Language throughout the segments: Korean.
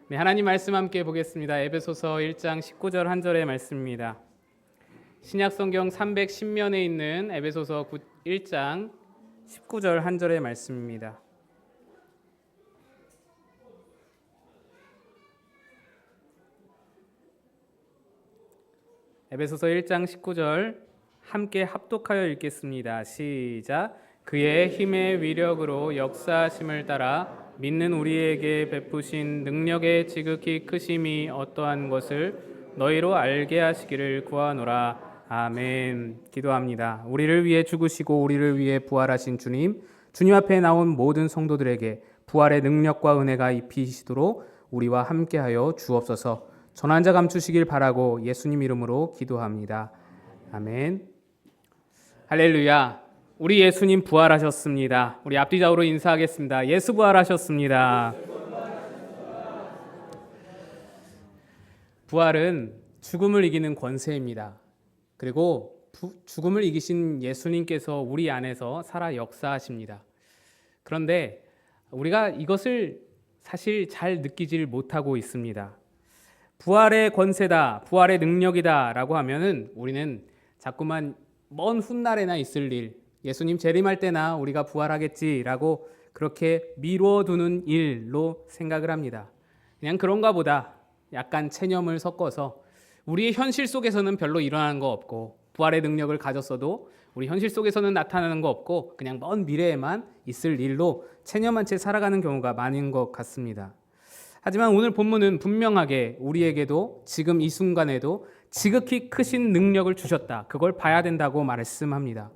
네, 하나님 말씀 함께 보겠습니다. 에베소서 1장 19절 한 절의 말씀입니다. 신약 성경 310면에 있는 에베소서 1장 19절 한 절의 말씀입니다. 에베소서 1장 19절 함께 합독하여 읽겠습니다. 시작. 그의 힘의 위력으로 역사하심을 따라 믿는 우리에게 베푸신 능력의 지극히 크심이 어떠한 것을 너희로 알게 하시기를 구하노라. 아멘. 기도합니다. 우리를 위해 죽으시고 우리를 위해 부활하신 주님 앞에 나온 모든 성도들에게 부활의 능력과 은혜가 입히시도록 우리와 함께하여 주옵소서. 전환자 감추시길 바라고 예수님 이름으로 기도합니다. 아멘. 할렐루야. 우리 예수님 부활하셨습니다. 우리 앞뒤좌우로 인사하겠습니다. 예수 부활하셨습니다. 부활은 죽음을 이기는 권세입니다. 그리고 죽음을 이기신 예수님께서 우리 안에서 살아 역사하십니다. 그런데 우리가 이것을 사실 잘 느끼질 못하고 있습니다. 부활의 권세다, 부활의 능력이다 라고 하면은 우리는 자꾸만 먼 훗날에나 있을 일, 예수님 재림할 때나 우리가 부활하겠지라고 그렇게 미뤄두는 일로 생각을 합니다. 그냥 그런가 보다 약간 체념을 섞어서 우리의 현실 속에서는 별로 일어나는 거 없고 부활의 능력을 가졌어도 우리 현실 속에서는 나타나는 거 없고 그냥 먼 미래에만 있을 일로 체념한 채 살아가는 경우가 많은 것 같습니다. 하지만 오늘 본문은 분명하게 우리에게도 지금 이 순간에도 지극히 크신 능력을 주셨다. 그걸 봐야 된다고 말씀합니다.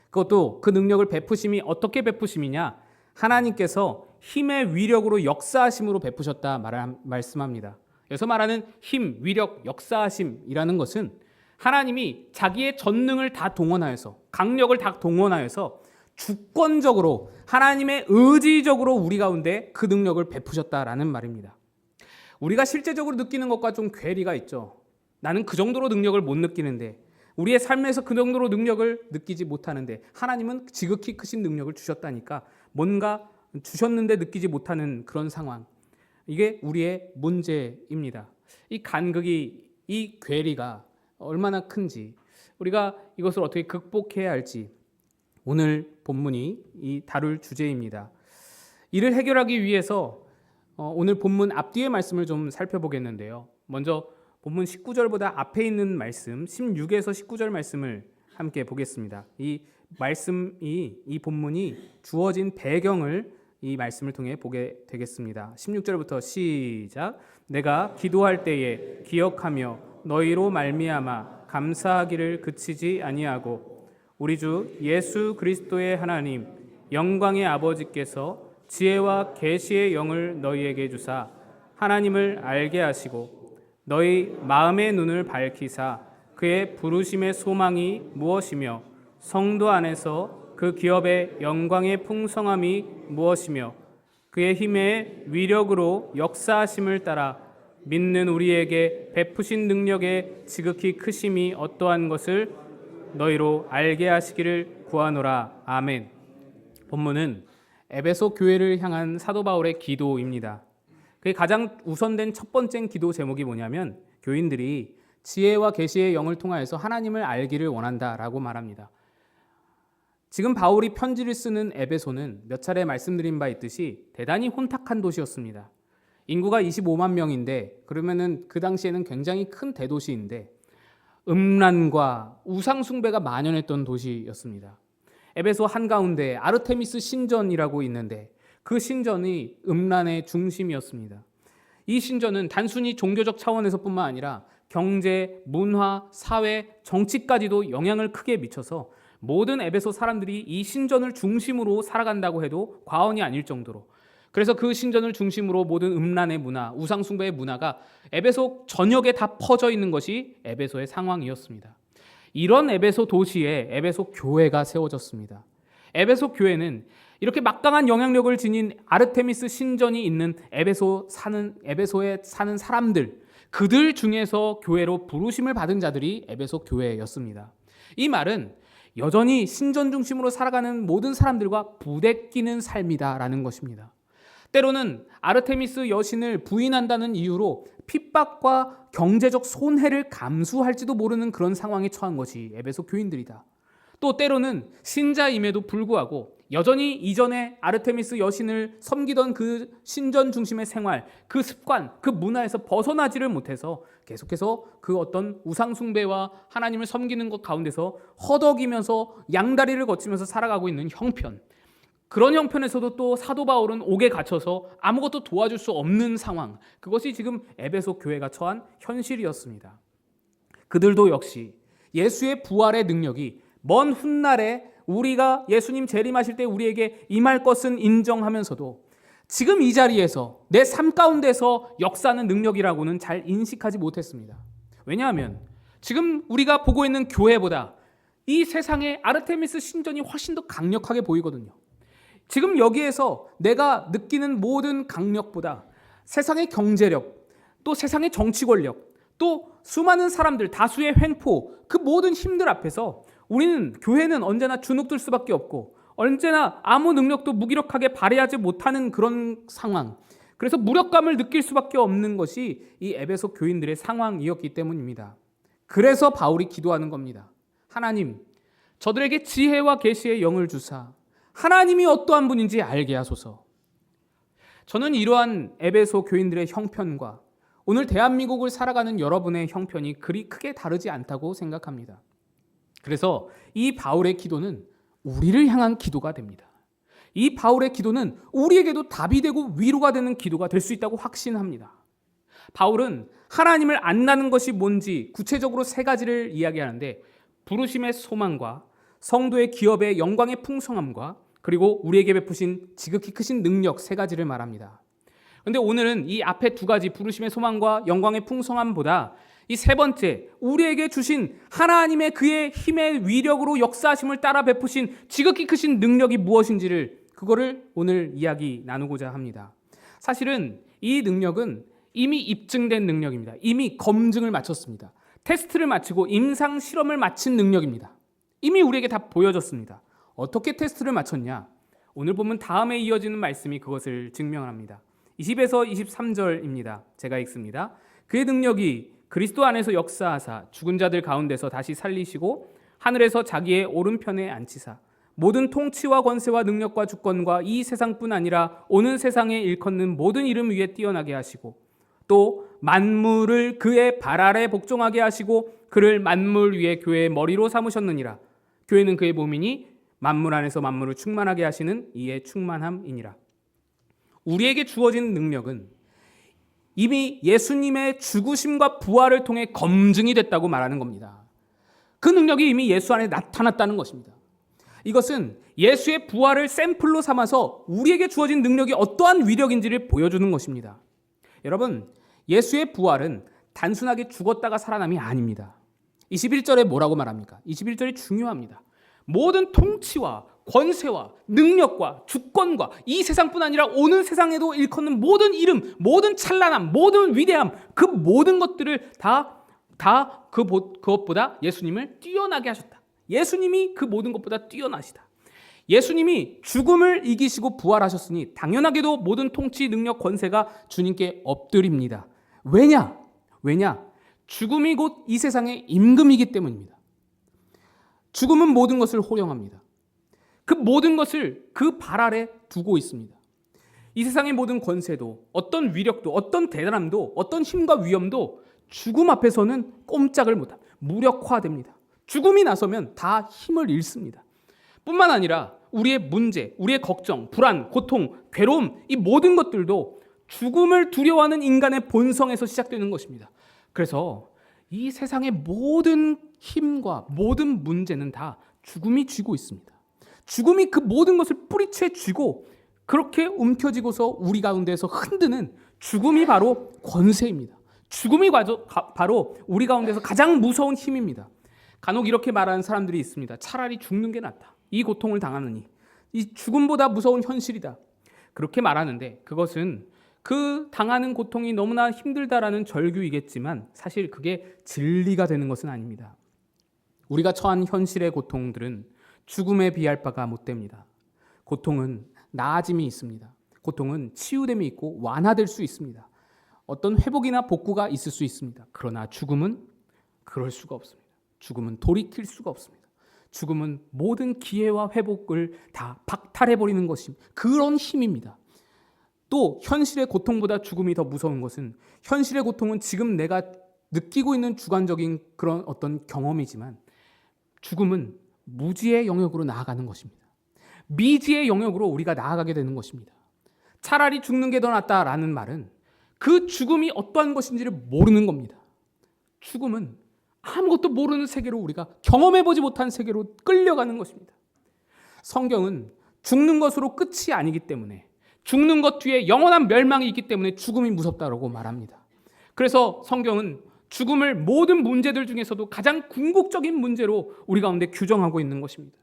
그것도 그 능력을 베푸심이 어떻게 베푸심이냐? 하나님께서 힘의 위력으로 역사하심으로 베푸셨다 말씀합니다. 여기서 말하는 힘, 위력, 역사하심이라는 것은 하나님이 자기의 전능을 다 동원하여서 강력을 다 동원하여서 주권적으로 하나님의 의지적으로 우리 가운데 그 능력을 베푸셨다라는 말입니다. 우리가 실제적으로 느끼는 것과 좀 괴리가 있죠. 나는 그 정도로 능력을 못 느끼는데 우리의 삶에서 그 정도로 능력을 느끼지 못하는데 하나님은 지극히 크신 능력을 주셨다니까 뭔가 주셨는데 느끼지 못하는 그런 상황. 이게 우리의 문제입니다. 이 간극이, 이 괴리가 얼마나 큰지 우리가 이것을 어떻게 극복해야 할지 오늘 본문이 이 다룰 주제입니다. 이를 해결하기 위해서 오늘 본문 앞뒤의 말씀을 좀 살펴보겠는데요. 먼저 본문 19절보다 앞에 있는 말씀 16에서 19절 말씀을 함께 보겠습니다. 이 말씀이 이 본문이 주어진 배경을 이 말씀을 통해 보게 되겠습니다. 16절부터 시작. 내가 기도할 때에 기억하며 너희로 말미암아 감사하기를 그치지 아니하고 우리 주 예수 그리스도의 하나님 영광의 아버지께서 지혜와 계시의 영을 너희에게 주사 하나님을 알게 하시고 너희 마음의 눈을 밝히사 그의 부르심의 소망이 무엇이며 성도 안에서 그 기업의 영광의 풍성함이 무엇이며 그의 힘의 위력으로 역사하심을 따라 믿는 우리에게 베푸신 능력의 지극히 크심이 어떠한 것을 너희로 알게 하시기를 구하노라. 아멘. 본문은 에베소 교회를 향한 사도 바울의 기도입니다. 그게 가장 우선된 첫 번째 기도 제목이 뭐냐면 교인들이 지혜와 계시의 영을 통하여서 하나님을 알기를 원한다라고 말합니다. 지금 바울이 편지를 쓰는 에베소는 몇 차례 말씀드린 바 있듯이 대단히 혼탁한 도시였습니다. 인구가 25만 명인데 그러면은 그 당시에는 굉장히 큰 대도시인데 음란과 우상 숭배가 만연했던 도시였습니다. 에베소 한가운데 아르테미스 신전이라고 있는데 그 신전이 음란의 중심이었습니다. 이 신전은 단순히 종교적 차원에서뿐만 아니라 경제, 문화, 사회, 정치까지도 영향을 크게 미쳐서 모든 에베소 사람들이 이 신전을 중심으로 살아간다고 해도 과언이 아닐 정도로 그래서 그 신전을 중심으로 모든 음란의 문화, 우상 숭배의 문화가 에베소 전역에 다 퍼져 있는 것이 에베소의 상황이었습니다. 이런 에베소 도시에 에베소 교회가 세워졌습니다. 에베소 교회는 이렇게 막강한 영향력을 지닌 아르테미스 신전이 있는 에베소에 사는 사람들, 그들 중에서 교회로 부르심을 받은 자들이 에베소 교회였습니다. 이 말은 여전히 신전 중심으로 살아가는 모든 사람들과 부대끼는 삶이다라는 것입니다. 때로는 아르테미스 여신을 부인한다는 이유로 핍박과 경제적 손해를 감수할지도 모르는 그런 상황에 처한 것이 에베소 교인들이다. 또 때로는 신자임에도 불구하고 여전히 이전에 아르테미스 여신을 섬기던 그 신전 중심의 생활, 그 습관, 그 문화에서 벗어나지를 못해서 계속해서 그 어떤 우상숭배와 하나님을 섬기는 것 가운데서 허덕이면서 양다리를 거치면서 살아가고 있는 형편, 그런 형편에서도 또 사도 바울은 옥에 갇혀서 아무것도 도와줄 수 없는 상황, 그것이 지금 에베소 교회가 처한 현실이었습니다. 그들도 역시 예수의 부활의 능력이 먼 훗날에 우리가 예수님 재림하실 때 우리에게 임할 것은 인정하면서도 지금 이 자리에서 내 삶 가운데서 역사하는 능력이라고는 잘 인식하지 못했습니다. 왜냐하면 지금 우리가 보고 있는 교회보다 이 세상의 아르테미스 신전이 훨씬 더 강력하게 보이거든요. 지금 여기에서 내가 느끼는 모든 강력보다 세상의 경제력, 또 세상의 정치 권력, 또 수많은 사람들, 다수의 횡포, 그 모든 힘들 앞에서 우리는, 교회는 언제나 주눅들 수밖에 없고 언제나 아무 능력도 무기력하게 발휘하지 못하는 그런 상황, 그래서 무력감을 느낄 수밖에 없는 것이 이 에베소 교인들의 상황이었기 때문입니다. 그래서 바울이 기도하는 겁니다. 하나님, 저들에게 지혜와 계시의 영을 주사 하나님이 어떠한 분인지 알게 하소서. 저는 이러한 에베소 교인들의 형편과 오늘 대한민국을 살아가는 여러분의 형편이 그리 크게 다르지 않다고 생각합니다. 그래서 이 바울의 기도는 우리를 향한 기도가 됩니다. 이 바울의 기도는 우리에게도 답이 되고 위로가 되는 기도가 될 수 있다고 확신합니다. 바울은 하나님을 안다는 것이 뭔지 구체적으로 세 가지를 이야기하는데, 부르심의 소망과 성도의 기업의 영광의 풍성함과 그리고 우리에게 베푸신 지극히 크신 능력, 세 가지를 말합니다. 그런데 오늘은 이 앞에 두 가지, 부르심의 소망과 영광의 풍성함보다 이 세 번째, 우리에게 주신 하나님의 그의 힘의 위력으로 역사하심을 따라 베푸신 지극히 크신 능력이 무엇인지를, 그거를 오늘 이야기 나누고자 합니다. 사실은 이 능력은 이미 입증된 능력입니다. 이미 검증을 마쳤습니다. 테스트를 마치고 임상 실험을 마친 능력입니다. 이미 우리에게 다 보여졌습니다. 어떻게 테스트를 마쳤냐? 오늘 보면 다음에 이어지는 말씀이 그것을 증명합니다. 20에서 23절입니다. 제가 읽습니다. 그의 능력이 그리스도 안에서 역사하사 죽은 자들 가운데서 다시 살리시고 하늘에서 자기의 오른편에 앉히사 모든 통치와 권세와 능력과 주권과 이 세상뿐 아니라 오는 세상에 일컫는 모든 이름 위에 뛰어나게 하시고 또 만물을 그의 발 아래 복종하게 하시고 그를 만물 위에 교회의 머리로 삼으셨느니라. 교회는 그의 몸이니 만물 안에서 만물을 충만하게 하시는 이의 충만함이니라. 우리에게 주어진 능력은 이미 예수님의 죽으심과 부활을 통해 검증이 됐다고 말하는 겁니다. 그 능력이 이미 예수 안에 나타났다는 것입니다. 이것은 예수의 부활을 샘플로 삼아서 우리에게 주어진 능력이 어떠한 위력인지를 보여주는 것입니다. 여러분, 예수의 부활은 단순하게 죽었다가 살아남이 아닙니다. 21절에 뭐라고 말합니까? 21절이 중요합니다. 모든 통치와 권세와 능력과 주권과 이 세상뿐 아니라 오는 세상에도 일컫는 모든 이름, 모든 찬란함, 모든 위대함, 그 모든 것들을 다 그것보다 예수님을 뛰어나게 하셨다. 예수님이 그 모든 것보다 뛰어나시다. 예수님이 죽음을 이기시고 부활하셨으니 당연하게도 모든 통치, 능력, 권세가 주님께 엎드립니다. 왜냐? 죽음이 곧 이 세상의 임금이기 때문입니다. 죽음은 모든 것을 호령합니다. 그 모든 것을 그 발 아래 두고 있습니다. 이 세상의 모든 권세도, 어떤 위력도, 어떤 대단함도, 어떤 힘과 위엄도 죽음 앞에서는 꼼짝을 못합니다. 무력화됩니다. 죽음이 나서면 다 힘을 잃습니다. 뿐만 아니라 우리의 문제, 우리의 걱정, 불안, 고통, 괴로움, 이 모든 것들도 죽음을 두려워하는 인간의 본성에서 시작되는 것입니다. 그래서 이 세상의 모든 힘과 모든 문제는 다 죽음이 쥐고 있습니다. 죽음이 그 모든 것을 뿌리채 쥐고 그렇게 움켜쥐고서 우리 가운데서 흔드는 죽음이 바로 권세입니다. 죽음이 바로 우리 가운데서 가장 무서운 힘입니다. 간혹 이렇게 말하는 사람들이 있습니다. 차라리 죽는 게 낫다. 이 고통을 당하느니 이 죽음보다 무서운 현실이다. 그렇게 말하는데 그것은 그 당하는 고통이 너무나 힘들다라는 절규이겠지만 사실 그게 진리가 되는 것은 아닙니다. 우리가 처한 현실의 고통들은 죽음에 비할 바가 못 됩니다. 고통은 나아짐이 있습니다. 고통은 치유됨이 있고 완화될 수 있습니다. 어떤 회복이나 복구가 있을 수 있습니다. 그러나 죽음은 그럴 수가 없습니다. 죽음은 돌이킬 수가 없습니다. 죽음은 모든 기회와 회복을 다 박탈해버리는 것이 그런 힘입니다. 또 현실의 고통보다 죽음이 더 무서운 것은 현실의 고통은 지금 내가 느끼고 있는 주관적인 그런 어떤 경험이지만 죽음은 무지의 영역으로 나아가는 것입니다. 미지의 영역으로 우리가 나아가게 되는 것입니다. 차라리 죽는 게 더 낫다라는 말은 그 죽음이 어떠한 것인지를 모르는 겁니다. 죽음은 아무것도 모르는 세계로 우리가 경험해보지 못한 세계로 끌려가는 것입니다. 성경은 죽는 것으로 끝이 아니기 때문에 죽는 것 뒤에 영원한 멸망이 있기 때문에 죽음이 무섭다고 말합니다. 그래서 성경은 죽음을 모든 문제들 중에서도 가장 궁극적인 문제로 우리 가운데 규정하고 있는 것입니다.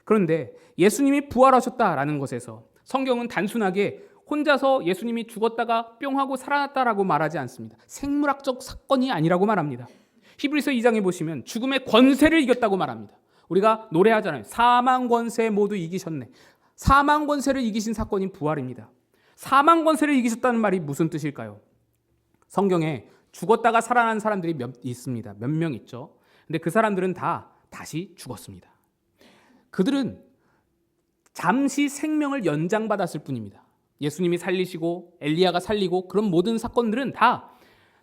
그런데 예수님이 부활하셨다라는 것에서 성경은 단순하게 혼자서 예수님이 죽었다가 뿅 하고 살아났다라고 말하지 않습니다. 생물학적 사건이 아니라고 말합니다. 히브리서 2장에 보시면 죽음의 권세를 이겼다고 말합니다. 우리가 노래하잖아요. 사망 권세 모두 이기셨네. 사망 권세를 이기신 사건이 부활입니다. 사망 권세를 이기셨다는 말이 무슨 뜻일까요? 성경에 죽었다가 살아난 사람들이 있습니다. 몇 명 있죠. 근데 그 사람들은 다 다시 죽었습니다. 그들은 잠시 생명을 연장받았을 뿐입니다. 예수님이 살리시고 엘리야가 살리고 그런 모든 사건들은 다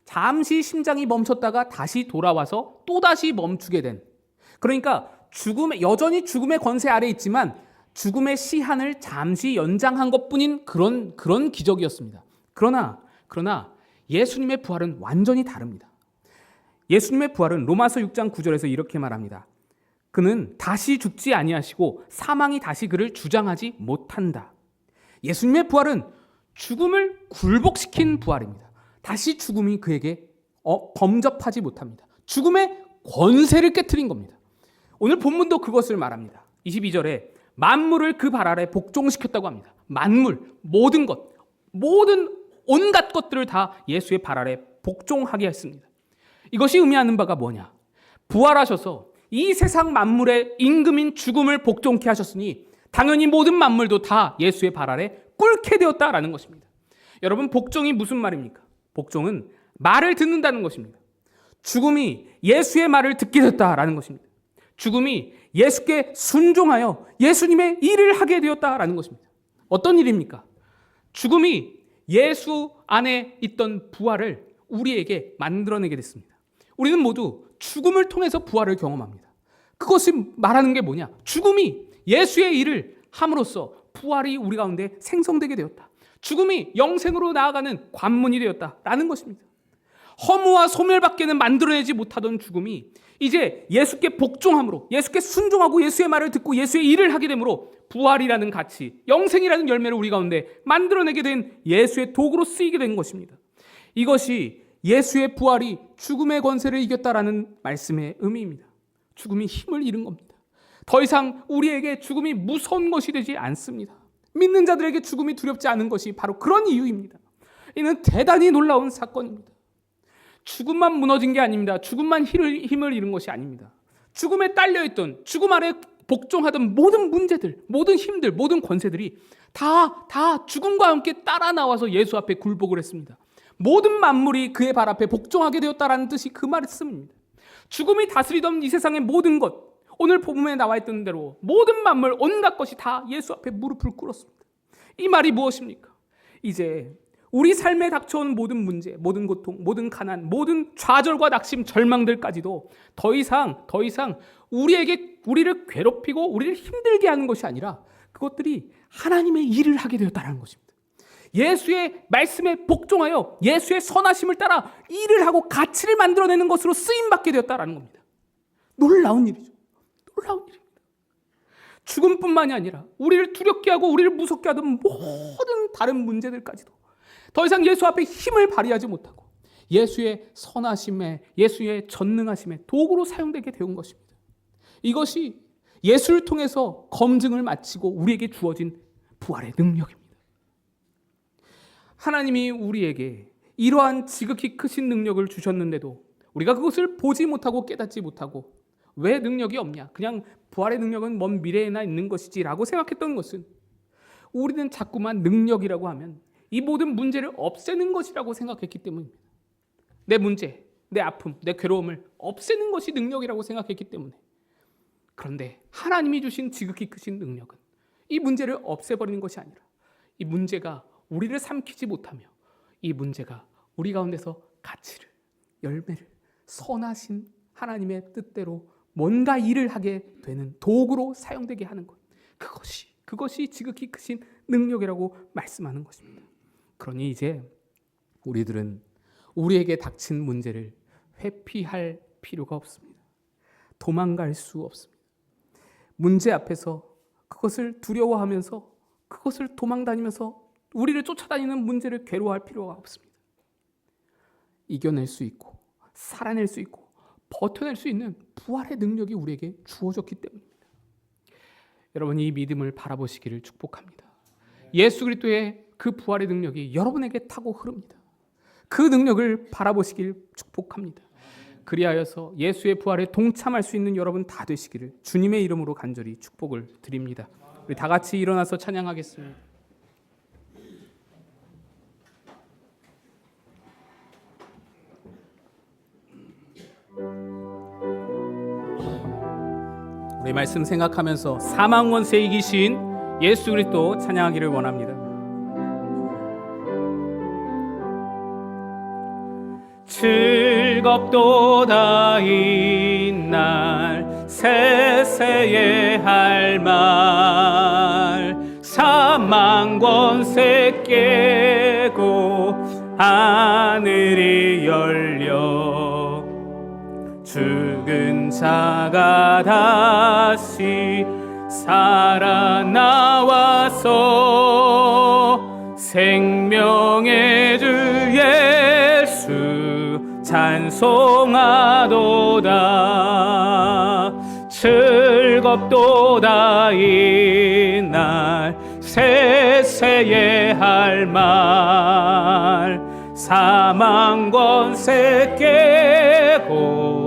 잠시 심장이 멈췄다가 다시 돌아와서 또다시 멈추게 된, 그러니까 여전히 죽음의 권세 아래 있지만 죽음의 시한을 잠시 연장한 것뿐인 그런 기적이었습니다. 그러나 예수님의 부활은 완전히 다릅니다. 예수님의 부활은 로마서 6장 9절에서 이렇게 말합니다. 그는 다시 죽지 아니하시고 사망이 다시 그를 주장하지 못한다. 예수님의 부활은 죽음을 굴복시킨 부활입니다. 다시 죽음이 그에게 범접하지 못합니다. 죽음의 권세를 깨트린 겁니다. 오늘 본문도 그것을 말합니다. 22절에 만물을 그 발 아래 복종시켰다고 합니다. 만물, 모든 것, 모든 온갖 것들을 다 예수의 발 아래 복종하게 했습니다. 이것이 의미하는 바가 뭐냐? 부활하셔서 이 세상 만물의 임금인 죽음을 복종케 하셨으니 당연히 모든 만물도 다 예수의 발 아래 꿇게 되었다라는 것입니다. 여러분, 복종이 무슨 말입니까? 복종은 말을 듣는다는 것입니다. 죽음이 예수의 말을 듣게 됐다라는 것입니다. 죽음이 예수께 순종하여 예수님의 일을 하게 되었다라는 것입니다. 어떤 일입니까? 죽음이 예수 안에 있던 부활을 우리에게 만들어내게 됐습니다. 우리는 모두 죽음을 통해서 부활을 경험합니다. 그것이 말하는 게 뭐냐? 죽음이 예수의 일을 함으로써 부활이 우리 가운데 생성되게 되었다. 죽음이 영생으로 나아가는 관문이 되었다라는 것입니다. 허무와 소멸밖에는 만들어내지 못하던 죽음이 이제 예수께 복종함으로, 예수께 순종하고 예수의 말을 듣고 예수의 일을 하게 되므로 부활이라는 가치, 영생이라는 열매를 우리 가운데 만들어내게 된 예수의 도구로 쓰이게 된 것입니다. 이것이 예수의 부활이 죽음의 권세를 이겼다라는 말씀의 의미입니다. 죽음이 힘을 잃은 겁니다. 더 이상 우리에게 죽음이 무서운 것이 되지 않습니다. 믿는 자들에게 죽음이 두렵지 않은 것이 바로 그런 이유입니다. 이는 대단히 놀라운 사건입니다. 죽음만 무너진 게 아닙니다. 죽음만 힘을 잃은 것이 아닙니다. 죽음에 딸려있던, 죽음 아래 복종하던 모든 문제들, 모든 힘들, 모든 권세들이 다 죽음과 함께 따라 나와서 예수 앞에 굴복을 했습니다. 모든 만물이 그의 발 앞에 복종하게 되었다라는 뜻이 그 말씀입니다. 죽음이 다스리던 이 세상의 모든 것, 오늘 복음에 나와 있던 대로 모든 만물, 온갖 것이 다 예수 앞에 무릎을 꿇었습니다. 이 말이 무엇입니까? 이제 우리 삶에 닥쳐온 모든 문제, 모든 고통, 모든 가난, 모든 좌절과 낙심, 절망들까지도 더 이상 우리를 괴롭히고 우리를 힘들게 하는 것이 아니라 그것들이 하나님의 일을 하게 되었다는 것입니다. 예수의 말씀에 복종하여 예수의 선하심을 따라 일을 하고 가치를 만들어내는 것으로 쓰임받게 되었다는 겁니다. 놀라운 일이죠. 놀라운 일입니다. 죽음뿐만이 아니라 우리를 두렵게 하고 우리를 무섭게 하던 모든 다른 문제들까지도 더 이상 예수 앞에 힘을 발휘하지 못하고 예수의 선하심에, 예수의 전능하심에 도구로 사용되게 되온 것입니다. 이것이 예수를 통해서 검증을 마치고 우리에게 주어진 부활의 능력입니다. 하나님이 우리에게 이러한 지극히 크신 능력을 주셨는데도 우리가 그것을 보지 못하고 깨닫지 못하고 왜 능력이 없냐? 그냥 부활의 능력은 먼 미래에나 있는 것이지 라고 생각했던 것은 우리는 자꾸만 능력이라고 하면 이 모든 문제를 없애는 것이라고 생각했기 때문입니다. 내 문제, 내 아픔, 내 괴로움을 없애는 것이 능력이라고 생각했기 때문에. 그런데 하나님이 주신 지극히 크신 능력은 이 문제를 없애버리는 것이 아니라 이 문제가 우리를 삼키지 못하며 이 문제가 우리 가운데서 가치를, 열매를, 선하신 하나님의 뜻대로 뭔가 일을 하게 되는 도구로 사용되게 하는 것, 그것이 지극히 크신 능력이라고 말씀하는 것입니다. 그러니 이제 우리들은 우리에게 닥친 문제를 회피할 필요가 없습니다. 도망갈 수 없습니다. 문제 앞에서 그것을 두려워하면서 그것을 도망다니면서 우리를 쫓아다니는 문제를 괴로워할 필요가 없습니다. 이겨낼 수 있고 살아낼 수 있고 버텨낼 수 있는 부활의 능력이 우리에게 주어졌기 때문입니다. 여러분, 이 믿음을 바라보시기를 축복합니다. 예수 그리스도의 그 부활의 능력이 여러분에게 타고 흐릅니다. 그 능력을 바라보시길 축복합니다. 그리하여서 예수의 부활에 동참할 수 있는 여러분 다 되시기를 주님의 이름으로 간절히 축복을 드립니다. 우리 다 같이 일어나서 찬양하겠습니다. 우리 말씀 생각하면서 사망 권세 이기신 예수 그리스도 찬양하기를 원합니다. 즐겁도다 이날 세세에 할 말 사망 권세 깨고 하늘이 열려 죽은 자가 다시 살아나와서 생명의 주 예수 찬송하도다. 즐겁도다 이날 세세에 할 말 사망 권세 깨고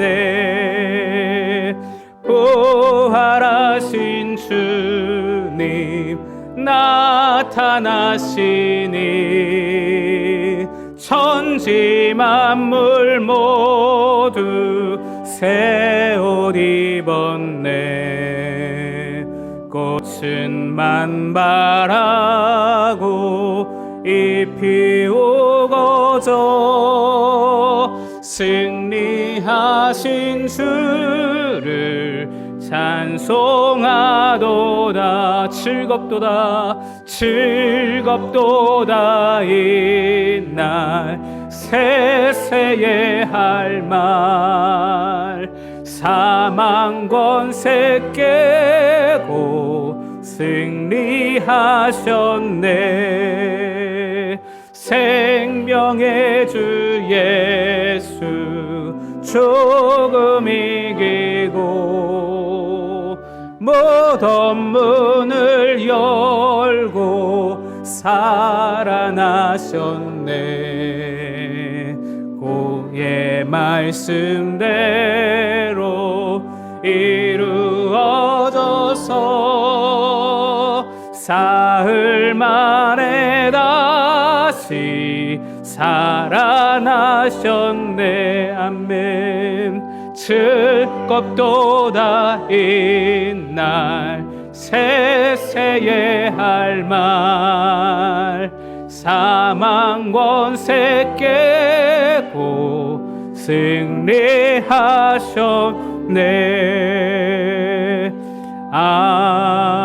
승리하셨네. 부활하신 주님 나타나시니 천지 만물 모두 새 옷 입었네. 꽃은 만발하고 잎이 우거져 승리하신 주를 찬송하도다. 즐겁도다 이날 세세에 할 말 사망 권세 깨고 승리하셨네. 생명의 주 예수 조금 이기고 무덤 문을 열고 살아나셨네. 그의 말씀대로 이루어져서 사흘 만에 다시 살아나셨네. 아멘. 즐겁도다 이날 세세에 할 말 사망 권세 깨고 승리하셨네. '아멘'